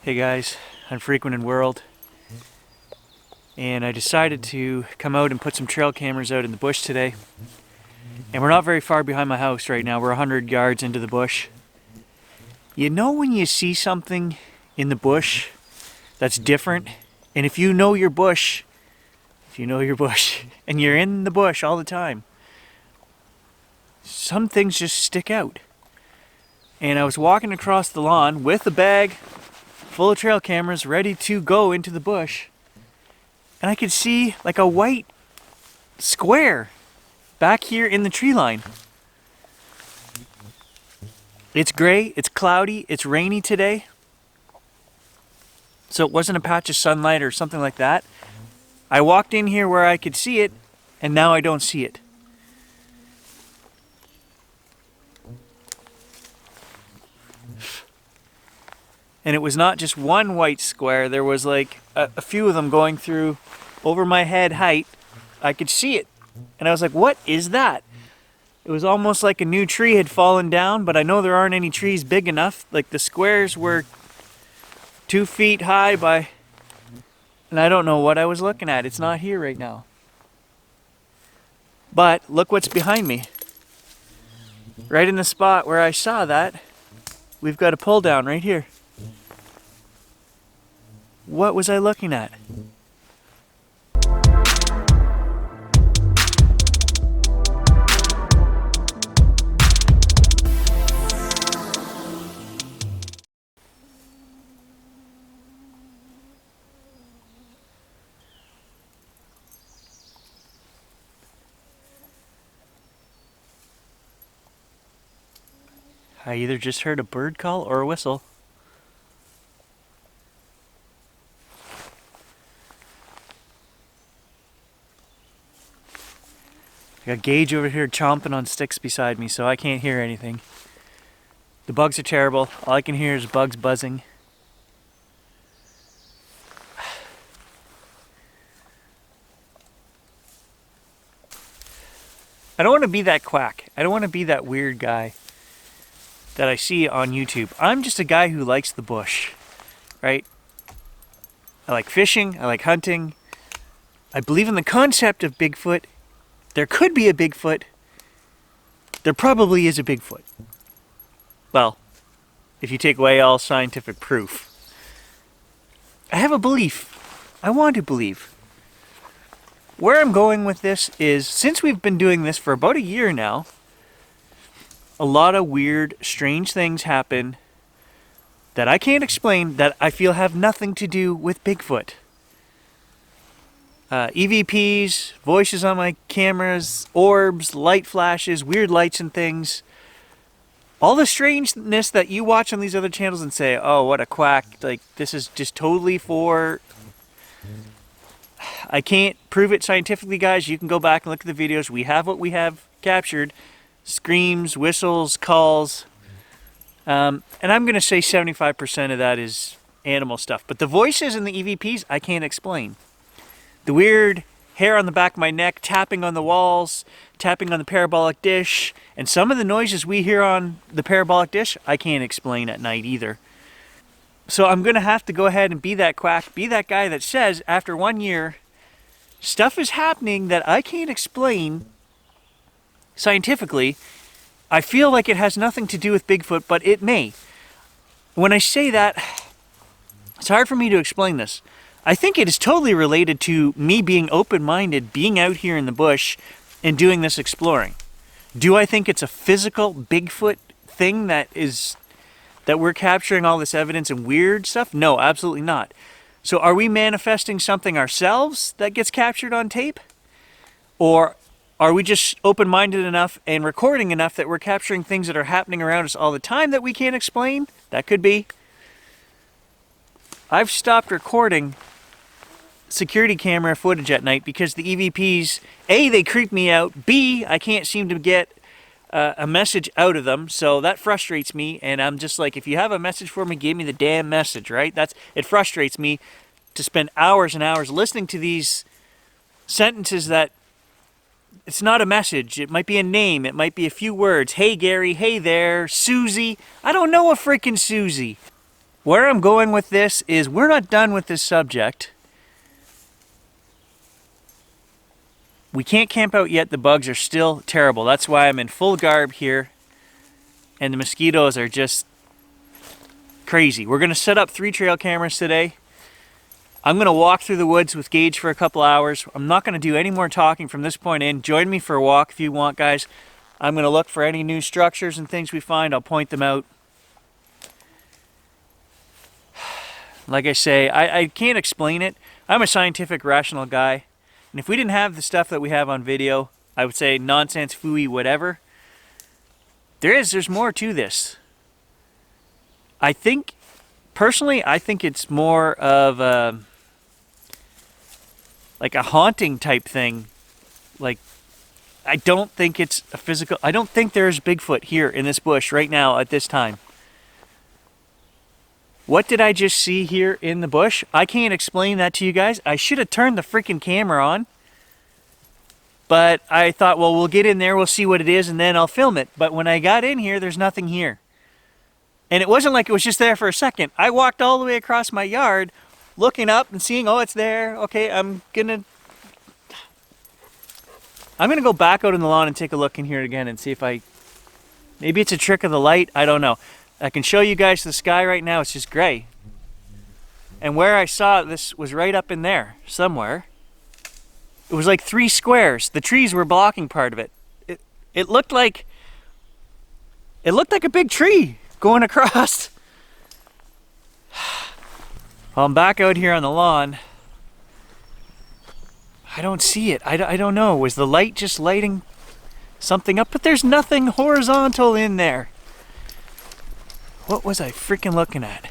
Hey guys, Unfrequented World, and I decided to come out and put some trail cameras out in the bush today. And we're not very far behind my house right now. We're 100 yards into the bush. You know when you see something in the bush that's different, and if you know your bush, and you're in the bush all the time, some things just stick out. And I was walking across the lawn with a bag full of trail cameras ready to go into the bush, and I could see like a white square back here in the tree line. It's gray, it's cloudy, it's rainy today, so it wasn't a patch of sunlight or something like that. I walked in here where I could see it, and now I don't see it. And it was not just one white square, there was like a few of them going through over my head height. I could see it, and I was like, what is that? It was almost like a new tree had fallen down, but I know there aren't any trees big enough. Like the squares were 2 feet high by, and I don't know what I was looking at. It's not here right now. But look what's behind me. Right in the spot where I saw that, we've got a pull down right here. What was I looking at? I either just heard a bird call or a whistle. I got Gage over here chomping on sticks beside me, so I can't hear anything. The bugs are terrible. All I can hear is bugs buzzing. I don't want to be that quack. I don't want to be that weird guy that I see on YouTube. I'm just a guy who likes the bush, right? I like fishing. I like hunting. I believe in the concept of Bigfoot. There could be a Bigfoot. There probably is a Bigfoot. Well, if you take away all scientific proof. I have a belief. I want to believe. Where I'm going with this is, since we've been doing this for about a year now, a lot of weird, strange things happen that I can't explain, that I feel have nothing to do with Bigfoot. EVPs, voices on my cameras, orbs, light flashes, weird lights and things. All the strangeness that you watch on these other channels and say, oh, what a quack. Like, this is just totally for... I can't prove it scientifically, guys. You can go back and look at the videos. We have what we have captured. Screams, whistles, calls. And I'm going to say 75% of that is animal stuff. But the voices and the EVPs, I can't explain. The weird hair on the back of my neck, tapping on the walls, tapping on the parabolic dish, and some of the noises we hear on the parabolic dish, I can't explain at night either. So I'm going to have to go ahead and be that quack, be that guy that says, after 1 year, stuff is happening that I can't explain scientifically. I feel like it has nothing to do with Bigfoot, but it may. When I say that, it's hard for me to explain this. I think it is totally related to me being open-minded, being out here in the bush and doing this exploring. Do I think it's a physical Bigfoot thing that we're capturing all this evidence and weird stuff? No, absolutely not. So are we manifesting something ourselves that gets captured on tape? Or are we just open-minded enough and recording enough that we're capturing things that are happening around us all the time that we can't explain? That could be. I've stopped recording security camera footage at night because the EVPs, A, they creep me out, B, I can't seem to get a message out of them, so that frustrates me, and I'm just like, if you have a message for me, give me the damn message, right? It frustrates me to spend hours and hours listening to these sentences that it's not a message. It might be a name, it might be a few words. Hey Gary, hey there, Susie. I don't know a freaking Susie. where I'm going with this is we're not done with this subject. We can't camp out yet. The bugs are still terrible. That's why I'm in full garb here. And the mosquitoes are just crazy. We're going to set up 3 trail cameras today. I'm going to walk through the woods with Gage for a couple hours. I'm not going to do any more talking from this point in. Join me for a walk if you want, guys. I'm going to look for any new structures and things we find. I'll point them out. Like I say, I can't explain it. I'm a scientific, rational guy. And if we didn't have the stuff that we have on video, I would say nonsense, phooey, whatever. There's more to this. I think, personally, I think it's more of a, like a haunting type thing. Like, I don't think it's a physical, I don't think there's Bigfoot here in this bush right now at this time. What did I just see here in the bush? I can't explain that to you guys. I should have turned the freaking camera on. But I thought, well, we'll get in there, we'll see what it is, and then I'll film it. But when I got in here, there's nothing here. And it wasn't like it was just there for a second. I walked all the way across my yard, looking up and seeing, oh, it's there. Okay, I'm gonna go back out in the lawn and take a look in here again and see if maybe it's a trick of the light, I don't know. I can show you guys the sky right now, it's just gray. And where I saw this was right up in there, somewhere. It was like 3 squares. The trees were blocking part of it. It looked like a big tree going across. Well, I'm back out here on the lawn. I don't see it. I don't know. Was the light just lighting something up? But there's nothing horizontal in there. What was I freaking looking at?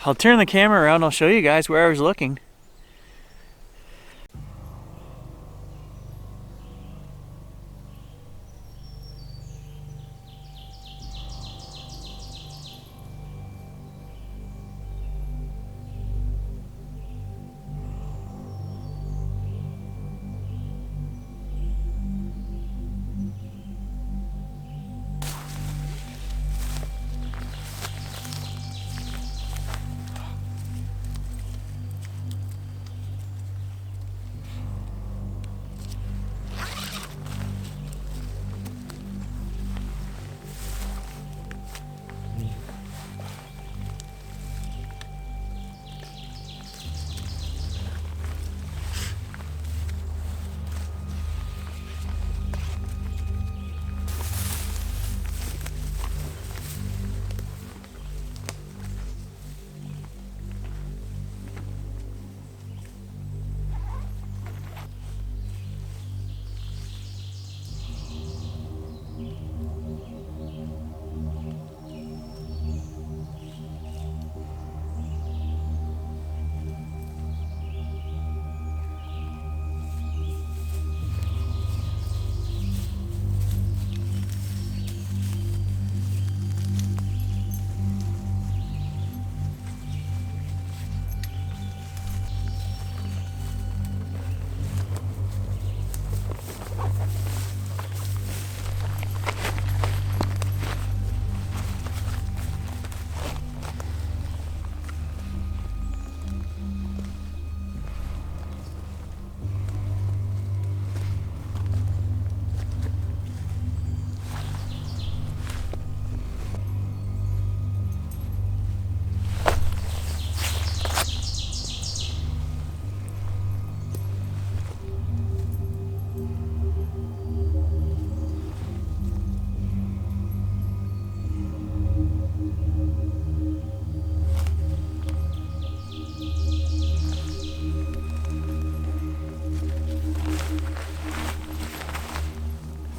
I'll turn the camera around. I'll show you guys where I was looking.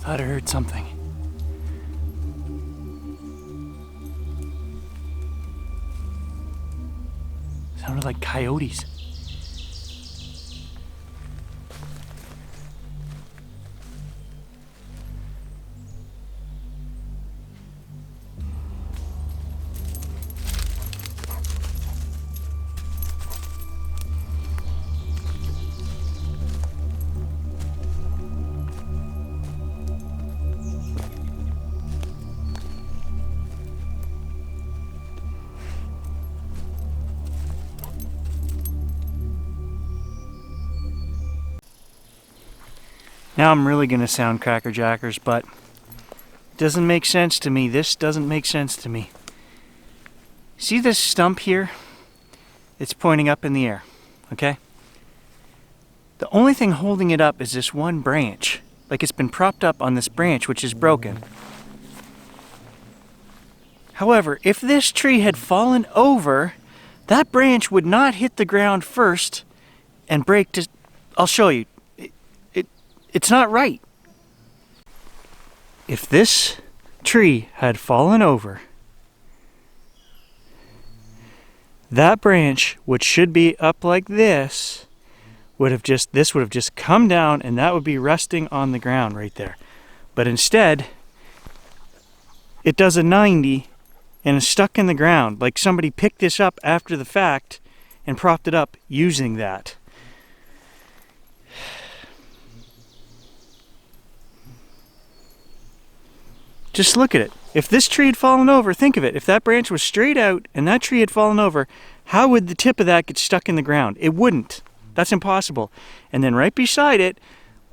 Thought I heard something. Sounded like coyotes. Now I'm really going to sound crackerjackers, but it doesn't make sense to me. This doesn't make sense to me. See this stump here? It's pointing up in the air, okay? The only thing holding it up is this one branch. Like it's been propped up on this branch, which is broken. However, if this tree had fallen over, that branch would not hit the ground first and break to... I'll show you. It's not right. If this tree had fallen over, that branch, which should be up like this, would have just come down, and that would be resting on the ground right there. But instead, it does a 90 and is stuck in the ground, like somebody picked this up after the fact and propped it up using that. Just look at it. If this tree had fallen over, think of it. If that branch was straight out and that tree had fallen over, how would the tip of that get stuck in the ground? It wouldn't. That's impossible. And then right beside it,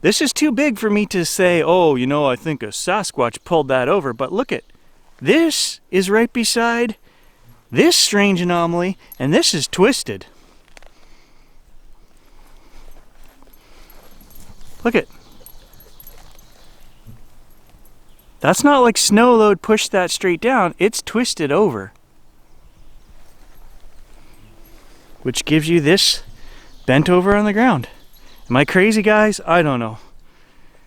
this is too big for me to say, oh, you know, I think a Sasquatch pulled that over. But look at, this is right beside this strange anomaly, and this is twisted. Look at. That's not like snow load pushed that straight down. It's twisted over. Which gives you this bent over on the ground. Am I crazy, guys? I don't know.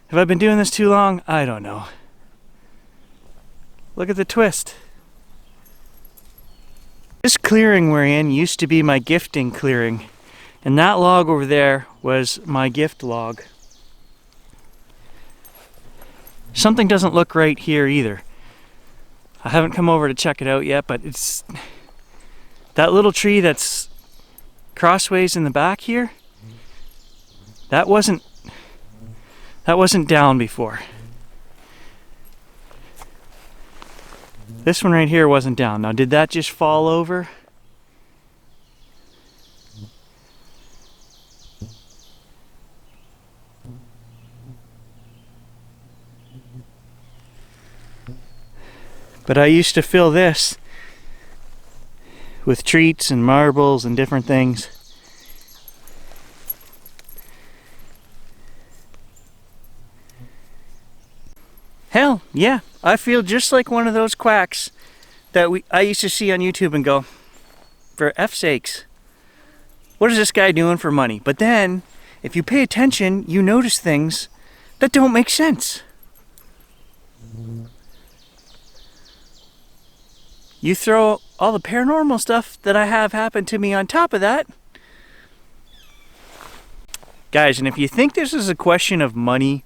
Have I been doing this too long? I don't know. Look at the twist. This clearing we're in used to be my gifting clearing. And that log over there was my gift log. Something doesn't look right here either. I haven't come over to check it out yet, but it's that little tree that's crossways in the back here. That wasn't down before. This one right here wasn't down. Now, did that just fall over? But I used to fill this with treats and marbles and different things. Hell, yeah, I feel just like one of those quacks that I used to see on YouTube and go, for F's sakes, what is this guy doing for money? But then, if you pay attention, you notice things that don't make sense. You throw all the paranormal stuff that I have happen to me on top of that. Guys, and if you think this is a question of money,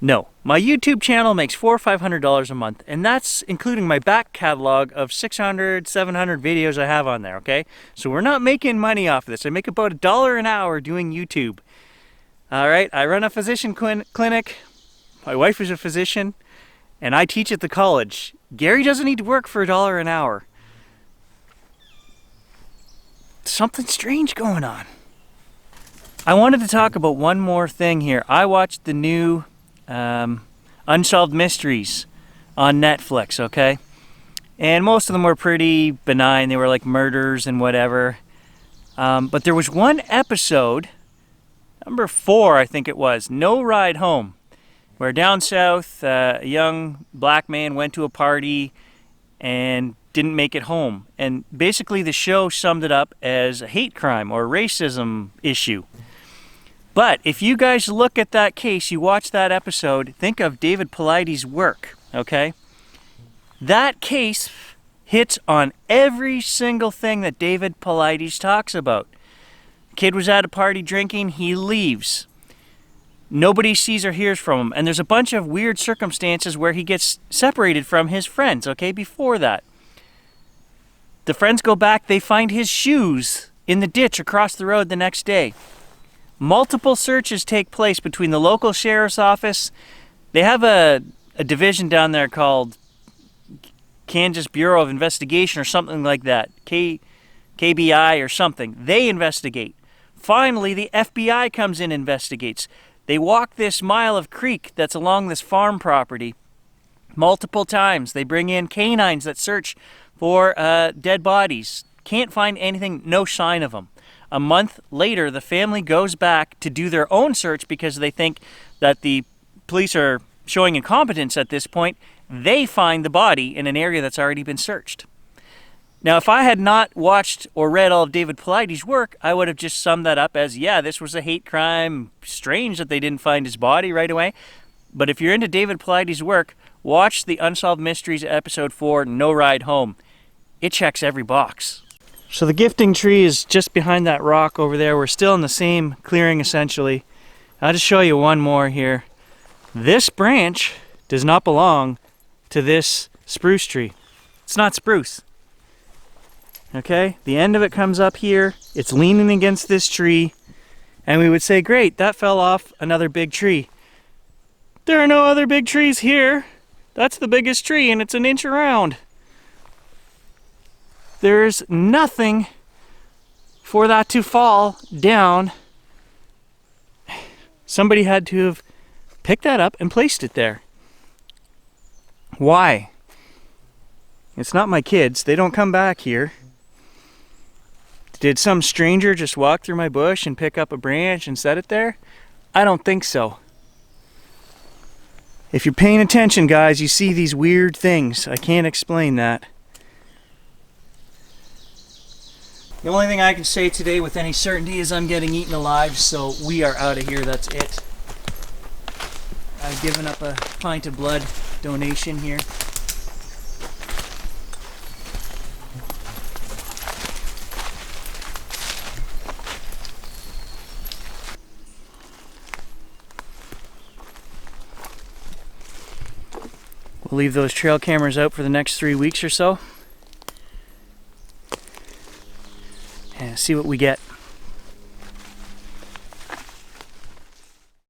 no. My YouTube channel makes $400 or $500 a month, and that's including my back catalog of 600, 700 videos I have on there, okay? So we're not making money off of this. I make about $1 an hour doing YouTube. All right, I run a physician clinic. My wife is a physician, and I teach at the college. Gary doesn't need to work for $1 an hour. Something strange going on. I wanted to talk about one more thing here. I watched the new Unsolved Mysteries on Netflix, okay? And most of them were pretty benign. They were like murders and whatever. But there was one episode, number 4 I think it was, No Ride Home, where down south, a young black man went to a party and didn't make it home. And basically the show summed it up as a hate crime or racism issue. But if you guys look at that case, you watch that episode, think of David Paulides' work, okay? That case hits on every single thing that David Paulides talks about. Kid was at a party drinking, he leaves. Nobody sees or hears from him. And there's a bunch of weird circumstances where he gets separated from his friends, okay, before that. The friends go back, they find his shoes in the ditch across the road the next day. Multiple searches take place between the local sheriff's office. They have a division down there called Kansas Bureau of Investigation or something like that. KBI or something. They investigate. Finally, the FBI comes in and investigates. They walk this mile of creek that's along this farm property multiple times. They bring in canines that search for dead bodies. Can't find anything, no sign of them. A month later, the family goes back to do their own search because they think that the police are showing incompetence at this point. They find the body in an area that's already been searched. Now, if I had not watched or read all of David Paulides' work, I would have just summed that up as, yeah, this was a hate crime. Strange that they didn't find his body right away. But if you're into David Paulides' work, watch the Unsolved Mysteries episode 4, No Ride Home. It checks every box. So the gifting tree is just behind that rock over there. We're still in the same clearing, essentially. I'll just show you one more here. This branch does not belong to this spruce tree. It's not spruce. Okay? The end of it comes up here. It's leaning against this tree. And we would say, great, that fell off another big tree. There are no other big trees here. That's the biggest tree, and it's an inch around. There's nothing for that to fall down. Somebody had to have picked that up and placed it there. Why? It's not my kids. They don't come back here. Did some stranger just walk through my bush and pick up a branch and set it there? I don't think so. If you're paying attention, guys, you see these weird things. I can't explain that. The only thing I can say today with any certainty is I'm getting eaten alive, so we are out of here. That's it. I've given up a pint of blood donation here. We'll leave those trail cameras out for the next 3 weeks or so. And see what we get.